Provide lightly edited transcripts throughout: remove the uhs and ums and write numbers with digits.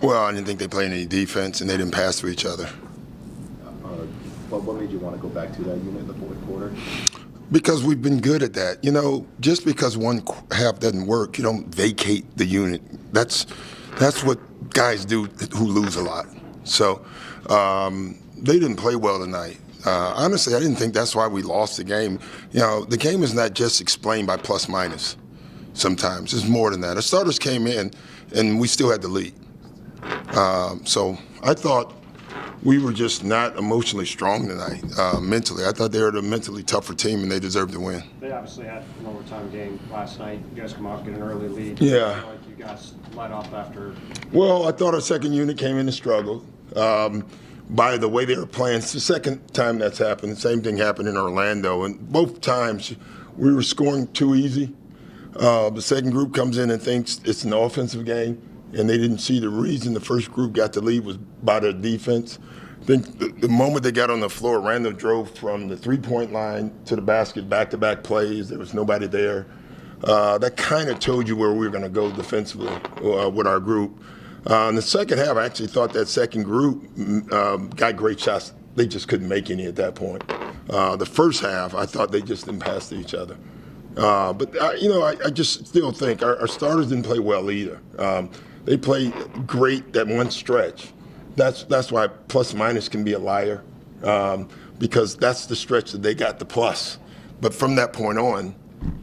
Well, I didn't think they played any defense, and they didn't pass to each other. But what made you want to go back to that unit in the fourth quarter? Because we've been good at that. You know, just because one half doesn't work, you don't vacate the unit. That's what guys do who lose a lot. So they didn't play well tonight. Honestly, I didn't think that's why we lost the game. You know, the game is not just explained by plus minus. Sometimes it's more than that. The starters came in, and we still had the lead. So I thought we were just not emotionally strong tonight, mentally. I thought they were the mentally tougher team, and they deserved to win. They obviously had an overtime game last night. You guys come out, get an early lead. Yeah. I feel like you guys let off after. Well, I thought our second unit came in and struggled. By the way they were playing, it's the second time that's happened. The same thing happened in Orlando, and both times we were scoring too easy. The second group comes in and thinks it's an offensive game, and they didn't see the reason the first group got the lead was by their defense. I think the moment they got on the floor, Randall drove from the three-point line to the basket, back-to-back plays. There was nobody there. That kind of told you where we were going to go defensively with our group. In the second half, I actually thought that second group got great shots. They just couldn't make any at that point. The first half, I thought they just didn't pass to each other. I just still think our starters didn't play well either. They played great that one stretch. That's why plus minus can be a liar, because that's the stretch that they got the plus. But from that point on,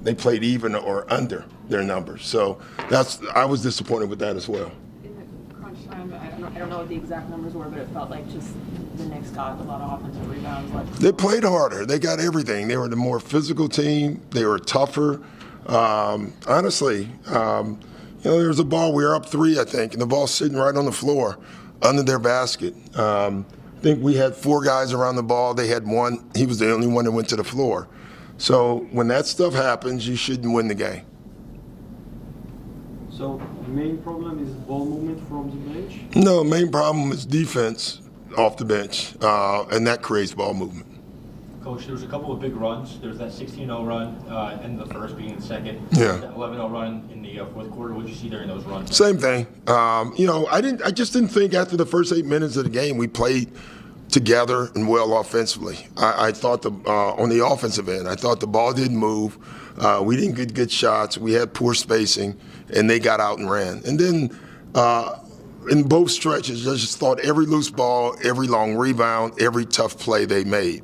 they played even or under their numbers. So I was disappointed with that as well. In the crunch time, I don't know what the exact numbers were, but it felt like just the Knicks got a lot of offensive rebounds. They played harder. They got everything. They were the more physical team. They were tougher. Honestly, there was a ball. We were up 3, I think, and the ball's sitting right on the floor under their basket. I think we had 4 guys around the ball. They had 1. He was the only one that went to the floor. So when that stuff happens, you shouldn't win the game. So the main problem is ball movement from the bench? No, main problem is defense off the bench, and that creates ball movement. Coach, there was a couple of big runs. There was that 16-0 run, end of the first, being the second. Yeah. That 11-0 run in the fourth quarter. What did you see during those runs? Same thing. I just didn't think after the first 8 minutes of the game we played together and well offensively. I thought on the offensive end, I thought the ball didn't move. We didn't get good shots. We had poor spacing, and they got out and ran. And then in both stretches, I just thought every loose ball, every long rebound, every tough play they made.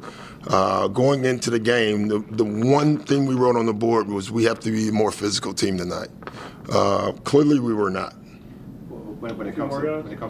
Going into the game, the one thing we wrote on the board was we have to be a more physical team tonight. Clearly, we were not. When it comes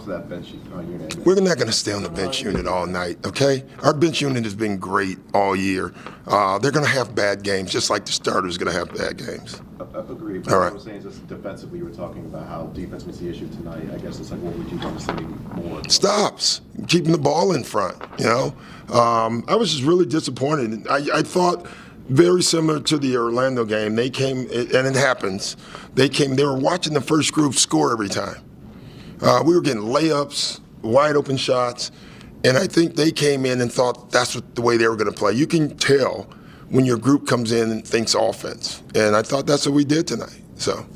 to that bench unit, We're not going to stay on the bench unit all night, okay? Our bench unit has been great all year. They're going to have bad games, just like the starters are going to have bad games. I agree. But All what right. I was saying is just defensively, you were talking about how defense was the issue tonight. I guess it's like, what would you want to see more? Stops, keeping the ball in front, I was just really disappointed. I thought very similar to the Orlando game. They came, and it happens, they were watching the first group score every time. We were getting layups, wide open shots, and I think they came in and thought that's the way they were going to play. You can tell when your group comes in and thinks offense, and I thought that's what we did tonight. So.